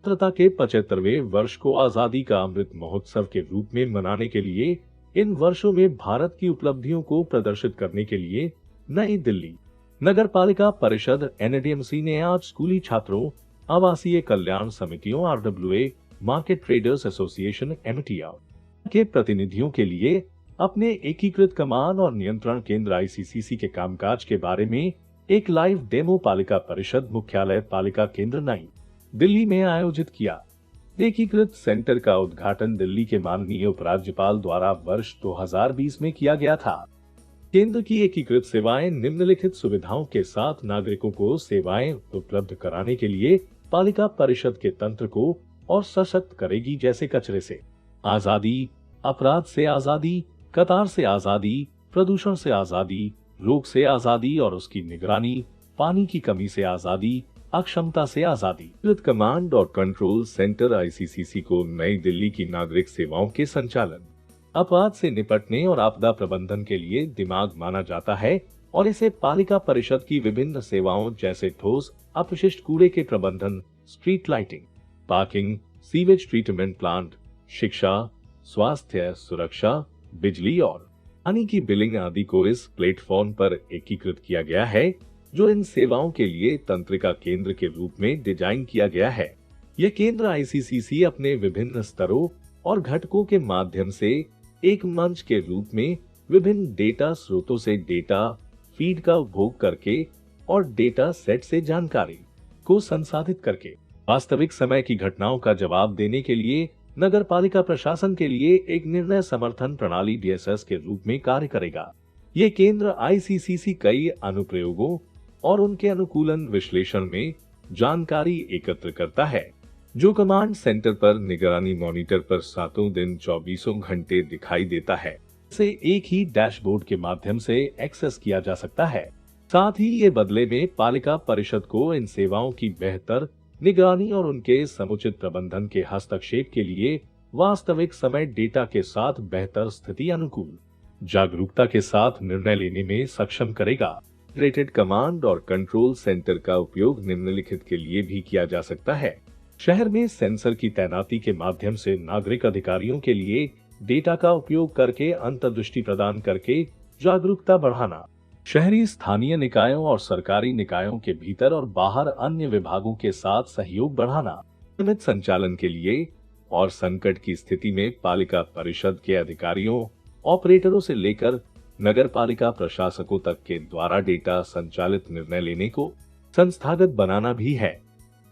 स्वतंत्रता के 75वें वर्ष को आजादी का अमृत महोत्सव के रूप में मनाने के लिए इन वर्षों में भारत की उपलब्धियों को प्रदर्शित करने के लिए नई दिल्ली नगर पालिका परिषद एनडीएमसी ने आज स्कूली छात्रों, आवासीय कल्याण समितियों, RWA, market traders association MTR के प्रतिनिधियों के लिए अपने एकीकृत कमान और नियंत्रण केंद्र आईसीसीसी के कामकाज के बारे में एक लाइव डेमो पालिका परिषद मुख्यालय पालिका केंद्र नई दिल्ली में आयोजित किया। एकीकृत सेंटर का उद्घाटन दिल्ली के माननीय उपराज्यपाल द्वारा वर्ष 2020 में किया गया था। केंद्र की एकीकृत सेवाएं निम्नलिखित सुविधाओं के साथ नागरिकों को सेवाएं उपलब्ध कराने के लिए पालिका परिषद के तंत्र को और सशक्त करेगी, जैसे कचरे से आजादी, अपराध से आजादी, कतार से आजादी, प्रदूषण से आजादी, रोग से आजादी और उसकी निगरानी, पानी की कमी से आजादी, अक्षमता से आजादी। एकीकृत कमांड और कंट्रोल सेंटर आईसीसीसी को नई दिल्ली की नागरिक सेवाओं के संचालन, अपराध से निपटने और आपदा प्रबंधन के लिए दिमाग माना जाता है और इसे पालिका परिषद की विभिन्न सेवाओं जैसे ठोस अपशिष्ट कूड़े के प्रबंधन, street lighting, parking, sewage treatment plant, शिक्षा, स्वास्थ्य, सुरक्षा, बिजली और पानी की बिलिंग आदि को इस प्लेटफॉर्म पर एकीकृत किया गया है, जो इन सेवाओं के लिए तंत्रिका केंद्र के रूप में डिजाइन किया गया है। यह केंद्र आईसीसीसी अपने विभिन्न स्तरों और घटकों के माध्यम से एक मंच के रूप में विभिन्न डेटा स्रोतों से डेटा फीड का उपभोग करके और डेटा सेट से जानकारी को संसाधित करके वास्तविक समय की घटनाओं का जवाब देने के लिए नगर पालिका प्रशासन के लिए एक निर्णय समर्थन प्रणाली डीएसएस के रूप में कार्य करेगा। ये केंद्र आईसीसीसी कई अनुप्रयोगों और उनके अनुकूलन विश्लेषण में जानकारी एकत्र करता है, जो कमांड सेंटर पर निगरानी मॉनिटर पर सातों दिन 24 घंटे दिखाई देता है। इसे एक ही डैशबोर्ड के माध्यम से एक्सेस किया जा सकता है। साथ ही ये बदले में पालिका परिषद को इन सेवाओं की बेहतर निगरानी और उनके समुचित प्रबंधन के हस्तक्षेप के लिए वास्तविक समय डेटा के साथ बेहतर स्थिति अनुकूल जागरूकता के साथ निर्णय लेने में सक्षम करेगा। इंटीग्रेटेड कमांड और कंट्रोल सेंटर का उपयोग निम्नलिखित के लिए भी किया जा सकता है। शहर में सेंसर की तैनाती के माध्यम से नागरिक अधिकारियों के लिए डेटा का उपयोग करके अंतर्दृष्टि प्रदान करके जागरूकता बढ़ाना। शहरी स्थानीय निकायों और सरकारी निकायों के भीतर और बाहर अन्य विभागों के साथ सहयोग बढ़ाना। नियमित संचालन के लिए और संकट की स्थिति में पालिका परिषद के अधिकारियों, ऑपरेटरों से लेकर नगर पालिका प्रशासकों तक के द्वारा डेटा संचालित निर्णय लेने को संस्थागत बनाना भी है।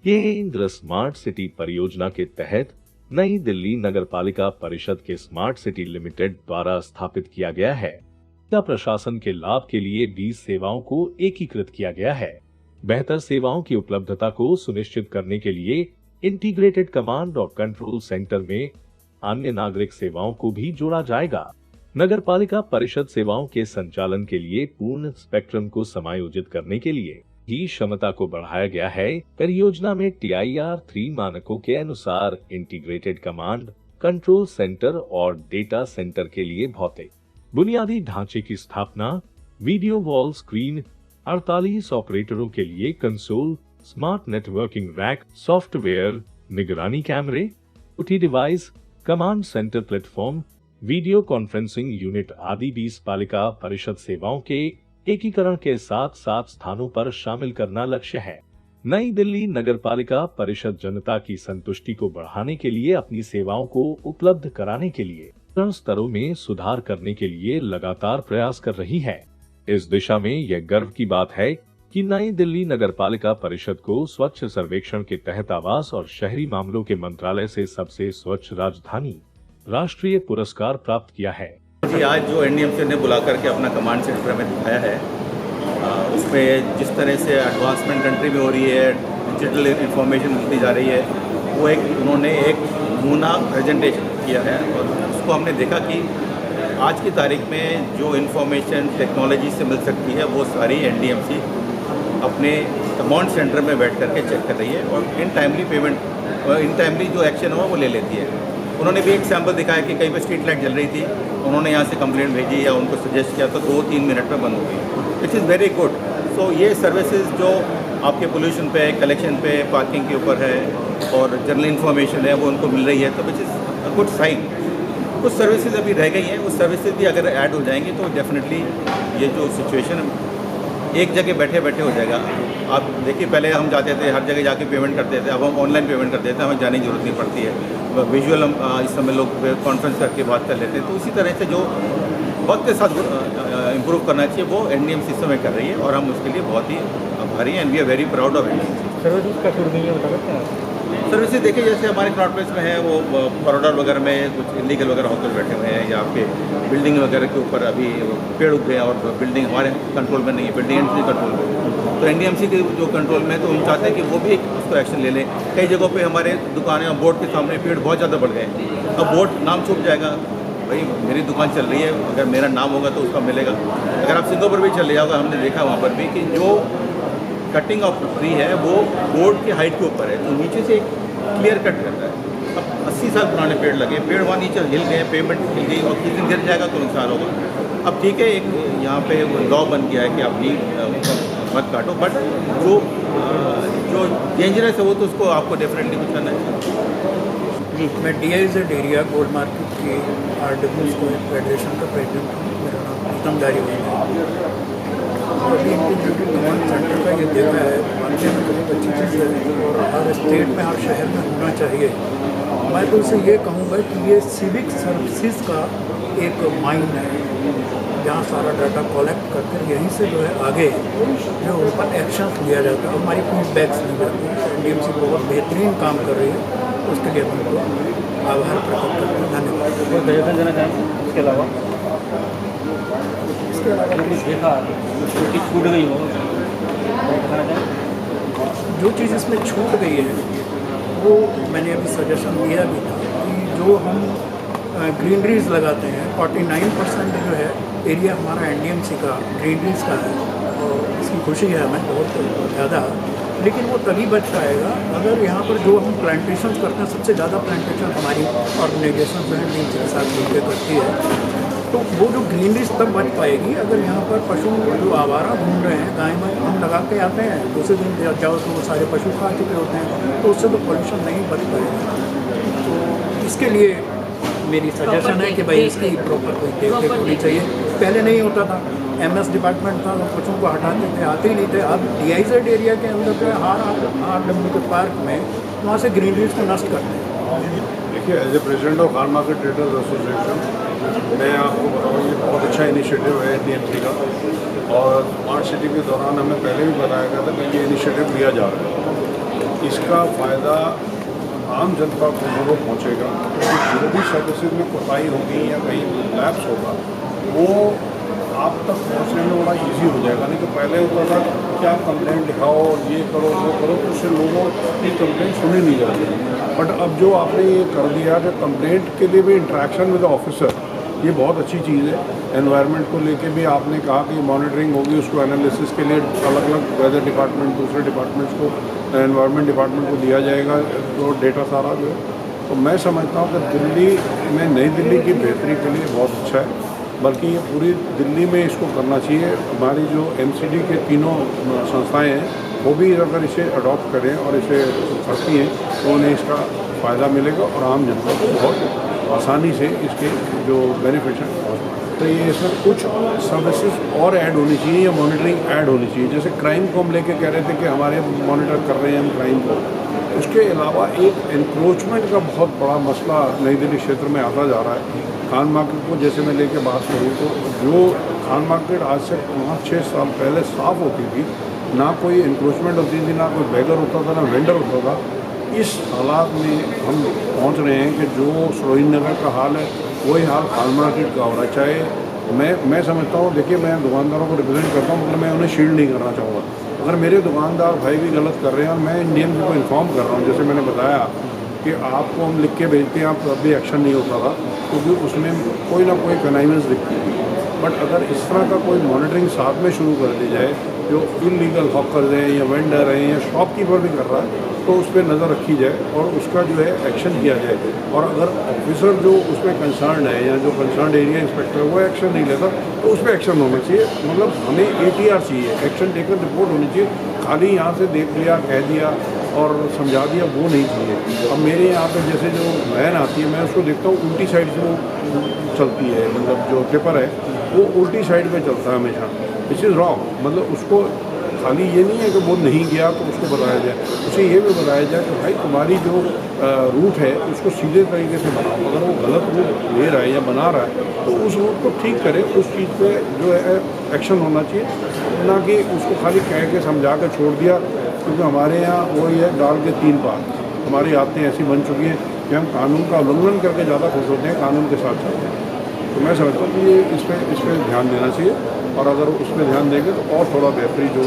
ये केंद्र स्मार्ट सिटी परियोजना के तहत नई दिल्ली नगर पालिका परिषद के स्मार्ट सिटी लिमिटेड द्वारा स्थापित किया गया है। प्रशासन के लाभ के लिए 20 सेवाओं को एकीकृत किया गया है। बेहतर सेवाओं की उपलब्धता को सुनिश्चित करने के लिए इंटीग्रेटेड कमांड और कंट्रोल सेंटर में अन्य नागरिक सेवाओं को भी जोड़ा जाएगा। नगर पालिका परिषद सेवाओं के संचालन के लिए पूर्ण स्पेक्ट्रम को समायोजित करने के लिए ही क्षमता को बढ़ाया गया है। परियोजना में TIR 3 मानकों के अनुसार इंटीग्रेटेड कमांड, कंट्रोल सेंटर और डेटा सेंटर के लिए भौतिक बुनियादी ढांचे की स्थापना, वीडियो वॉल स्क्रीन, 48 ऑपरेटरों के लिए console, smart networking rack, software, निगरानी कैमरे, OT device, command centre platform, video conferencing unit आदि 20 पालिका परिषद सेवाओं के एकीकरण के साथ 7 स्थानों पर शामिल करना लक्ष्य है। नई दिल्ली नगर पालिका परिषद जनता की संतुष्टि को बढ़ाने के लिए अपनी सेवाओं को उपलब्ध कराने के लिए स्तरों में सुधार करने के लिए लगातार प्रयास कर रही है। इस दिशा में यह गर्व की बात है कि नई दिल्ली नगर पालिका परिषद को स्वच्छ सर्वेक्षण के तहत आवास और शहरी मामलों के मंत्रालय से सबसे स्वच्छ राजधानी राष्ट्रीय पुरस्कार प्राप्त किया है। आज जो एनडीएमसी ने बुला करके अपना कमांड सेंटर हमें दिखाया है, उसमें जिस तरह से एडवांसमेंट कंट्री में हो रही है, डिजिटल इंफॉर्मेशन मिलती जा रही है, वो उन्होंने एक नमूना प्रेजेंटेशन किया है और उसको हमने देखा कि आज की तारीख में जो इन्फॉर्मेशन टेक्नोलॉजी से मिल सकती है वो सारी एनडीएमसी अपने कमांड सेंटर में बैठ करके चेक कर रही है और इन टाइमली जो एक्शन हुआ वो ले लेती है। उन्होंने भी एक सैम्पल दिखाया कि कहीं पे स्ट्रीट लाइट जल रही थी, उन्होंने यहाँ से कंप्लेंट भेजी या उनको सजेस्ट किया तो 2-3 मिनट में बंद हो गई, विच इज़ वेरी गुड। सो ये सर्विसेज जो आपके पोल्यूशन पे, कलेक्शन पे, पार्किंग के ऊपर है, और जनरल इन्फॉर्मेशन है वो उनको मिल रही है, तो which is a good sign. कुछ सर्विसेज अभी रह गई हैं, उस सर्विसेज भी अगर ऐड हो जाएंगी तो डेफिनेटली ये जो सिचुएशन एक जगह बैठे बैठे हो जाएगा। आप देखिए, पहले हम जाते थे हर जगह जाके पेमेंट करते थे, अब हम ऑनलाइन पेमेंट करते थे, हमें जाने की जरूरत नहीं पड़ती है। विजुअल हम इस समय लोग कॉन्फ्रेंस करके बात कर लेते हैं। तो इसी तरह से जो वक्त के साथ इम्प्रूव करना चाहिए वो एनडीएमसी इस समय कर रही है और हम उसके लिए बहुत ही आभारी हैं and we are very proud of NDMC. Service का शुरू नहीं है, बता सकते हैं? सर्विसेज देखिए, जैसे हमारे क्राउड प्लेस में है वो कॉरिडोर वगैरह में कुछ इलीगल वगैरह होकर बैठे हुए हैं, या आपके बिल्डिंग वगैरह के ऊपर अभी पेड़ उग गए और बिल्डिंग हमारे कंट्रोल में नहीं है, बिल्डिंग एनडीएमसी कंट्रोल में, तो एनडीएमसी के जो कंट्रोल में है, तो हम चाहते हैं कि वो भी उसको एक्शन ले लें। कई जगहों पे हमारे दुकानें और बोर्ड के सामने पेड़ बहुत ज़्यादा बढ़ गए, अब बोर्ड नाम छुप जाएगा, भाई मेरी दुकान चल रही है, अगर मेरा नाम होगा तो उसका मिलेगा। अगर आप सिंगापुर भी चले जाओगे, हमने देखा वहाँ पर भी कि जो कटिंग ऑफ ट्री है वो बोर्ड की हाइट के ऊपर है, तो नीचे से एक क्लियर कट करता है। अब 80 साल पुराने पेड़ लगे, पेड़ वहाँ नीचे हिल गए, पेमेंट हिल गई और किसी दिन गिर जाएगा तो नुकसान होगा। अब ठीक है, एक यहाँ पे लॉ बन गया है कि आप नहीं मत काटो, बट जो डेंजरस है वो तो उसको आपको डेफिनेटली कुछ करना है। जी, मैं DIZ एरिया गोल्ड मार्केट की RW फेडरेशन का प्रेसिडेंट हूँ। मेरा नाम प्रीतम जारी है। अभी इंटीग्रेटेड कमांड सेंटर का ये देखा है, मानने में बहुत अच्छी चीज़ है और हर स्टेट में हर शहर में होना चाहिए। मैं तो उसे ये कहूँगा कि ये सिविक सर्विसेज का एक माइंड है, जहाँ सारा डाटा कलेक्ट करके यहीं से जो है आगे जो उन पर एक्शन लिया जाता है, हमारी फीडबैक्स ली जाती है। एनडीएमसी बहुत बेहतरीन काम कर रही है, उसके लिए हम उनको आभार प्रकट करते हैं। धन्यवाद। कोई सजेशन देना चाहेंगे इसके अलावा? इसके अलावा कुछ देखा कि छूट गई हो बताना चाहेंगे? जो चीज़ इसमें छूट गई है वो मैंने अभी सजेशन दिया भी था कि जो हम ग्रीनरीज लगाते हैं, 49% जो है एरिया हमारा एनडीएमसी का ग्रीनरीज का है और इसकी खुशी है हमें बहुत ज़्यादा। लेकिन वो तभी बच पाएगा अगर यहाँ पर जो हम प्लांटेशन करते हैं, सबसे ज़्यादा प्लांटेशन हमारी ऑर्गेनाइजेशन जो है एनडीएमसी के साथ मिलकर करती है, तो वो जो ग्रीनरीज तब बच पाएगी अगर यहाँ पर पशु जो आवारा घूम रहे हैं, गाय में हम लगा के आते हैं, दूसरे दिन जाओ तो वो सारे पशु खा चुके होते हैं, तो उससे तो पोल्यूशन नहीं बच पाएगा। तो इसके लिए मेरी सजेशन है कि भाई इसकी प्रॉपर कोई देख रेख होनी चाहिए। पहले नहीं होता था, MS डिपार्टमेंट था, तो पशुओं को हटाते थे, आते ही नहीं थे। अब DIZ एरिया के अंदर पे RW के पार्क में वहाँ से ग्रीनरीज को नष्ट करते हैं। देखिए, as a president of farm market traders association मैं आपको बताऊँ ये बहुत अच्छा इनिशिएटिव है एनडीएमसी का, और स्मार्ट सिटी के दौरान हमें पहले भी बताया गया था कि ये इनिशिएटिव लिया जा रहा है। इसका फ़ायदा आम जनता को जरूर पहुँचेगा, क्योंकि जो भी सर्विसेज में कोताही होगी या कहीं लैप्स होगा वो आप तक पहुँचने में बड़ा इजी हो जाएगा। नहीं तो पहले होता था कि आप कंप्लेंट दिखाओ, ये करो वो करो, तो उससे लोगों की कंप्लेंट सुनी नहीं जाती। बट अब जो आपने ये कर दिया कि कंप्लेंट के लिए भी इंटरेक्शन विद ऑफिसर, ये बहुत अच्छी चीज़ है। एनवायरनमेंट को लेके भी आपने कहा कि मॉनिटरिंग होगी, उसको एनालिसिस के लिए अलग अलग वेदर डिपार्टमेंट, दूसरे डिपार्टमेंट्स को, एनवायरनमेंट डिपार्टमेंट को दिया जाएगा तो डेटा सारा जो है। तो मैं समझता हूँ कि दिल्ली में नई दिल्ली की बेहतरी के लिए बहुत अच्छा है, बल्कि ये पूरी दिल्ली में इसको करना चाहिए। हमारी जो MCD के तीनों संस्थाएँ हैं वो भी अगर इसे अडॉप्ट करें और इसे करती हैं तो उन्हें इसका फ़ायदा मिलेगा और आम जनता को बहुत आसानी से इसके जो बेनिफिट हैं। तो ये इसमें कुछ सर्विसेज और ऐड होनी चाहिए या मॉनिटरिंग ऐड होनी चाहिए। जैसे क्राइम को हम लेके कह रहे थे कि हमारे मॉनिटर कर रहे हैं हम क्राइम को, उसके अलावा एक एनक्रोचमेंट का बहुत बड़ा मसला नई दिल्ली क्षेत्र में आता जा रहा है। खान मार्केट को जैसे मैं लेके बात करूँ तो जो खान मार्केट आज से 5-6 साल पहले साफ़ होती थी, ना कोई इंक्रोचमेंट होती थी, ना कोई बैगर होता था, ना वेंडर होता था। इस हालात में हम पहुंच रहे हैं कि जो सरोजिनी नगर का हाल है वही हाल खान मार्केट का हो रहा है। चाहे मैं समझता हूँ, देखिए मैं दुकानदारों को रिप्रेजेंट करता हूँ, मगर मैं उन्हें शील्ड नहीं करना चाहूँगा। अगर मेरे दुकानदार भाई भी गलत कर रहे हैं और मैं एनडीएमसी को इन्फॉर्म कर रहा हूँ, जैसे मैंने बताया कि आपको हम लिख के भेजते हैं, आप तब भी एक्शन नहीं होता था क्योंकि उसमें कोई ना कोई कनाइमेंस दिखती थी। बट अगर इस तरह का कोई मॉनिटरिंग साथ में शुरू कर दी जाए, जो इलीगल हॉकर्स हैं या वेंडर हैं या शॉपकीपर भी कर रहा है, तो उस पर नज़र रखी जाए और उसका जो है एक्शन किया जाए। और अगर ऑफिसर जो उसमें कंसर्न है या जो कंसर्न एरिया इंस्पेक्टर है वो एक्शन नहीं लेता तो उस पर एक्शन होना चाहिए। मतलब हमें ATR चाहिए, एक्शन टेकन रिपोर्ट होनी चाहिए। खाली यहाँ से देख लिया, कह दिया, और समझा दिया, वो नहीं चाहिए। अब मेरे यहाँ पे जैसे जो वैन आती है, मैं उसको देखता हूँ उल्टी साइड से वो चलती है, मतलब जो टिपर है वो उल्टी साइड पे चलता है हमेशा। This is wrong. मतलब उसको खाली ये नहीं है कि वो नहीं गया तो उसको बताया जाए, उसे ये भी बताया जाए कि भाई तुम्हारी जो रूट है उसको सीधे तरीके से बनाओ। अगर वो गलत रूट ले रहा है या बना रहा है तो उस रूट को ठीक करे, उस चीज़ पे जो है एक्शन होना चाहिए, ना कि उसको खाली कह के समझा कर छोड़ दिया। क्योंकि हमारे यहाँ वही है, डाल के 3 पार। हमारी आदतें ऐसी बन चुकी हैं कि हम कानून का उल्लंघन करके ज़्यादा खुश होते हैं, कानून के साथ चलते हैं। तो मैं समझता हूँ कि ये इस पर ध्यान देना चाहिए, और अगर उस पर ध्यान देंगे तो और थोड़ा बेहतरी जो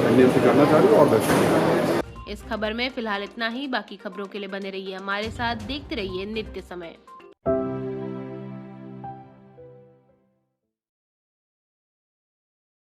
एनडीएमसी करना चाह रही है और बेहतरी। इस खबर में फिलहाल इतना ही। बाकी खबरों के लिए बने रहिए हमारे साथ, देखते रहिए नित्य समय।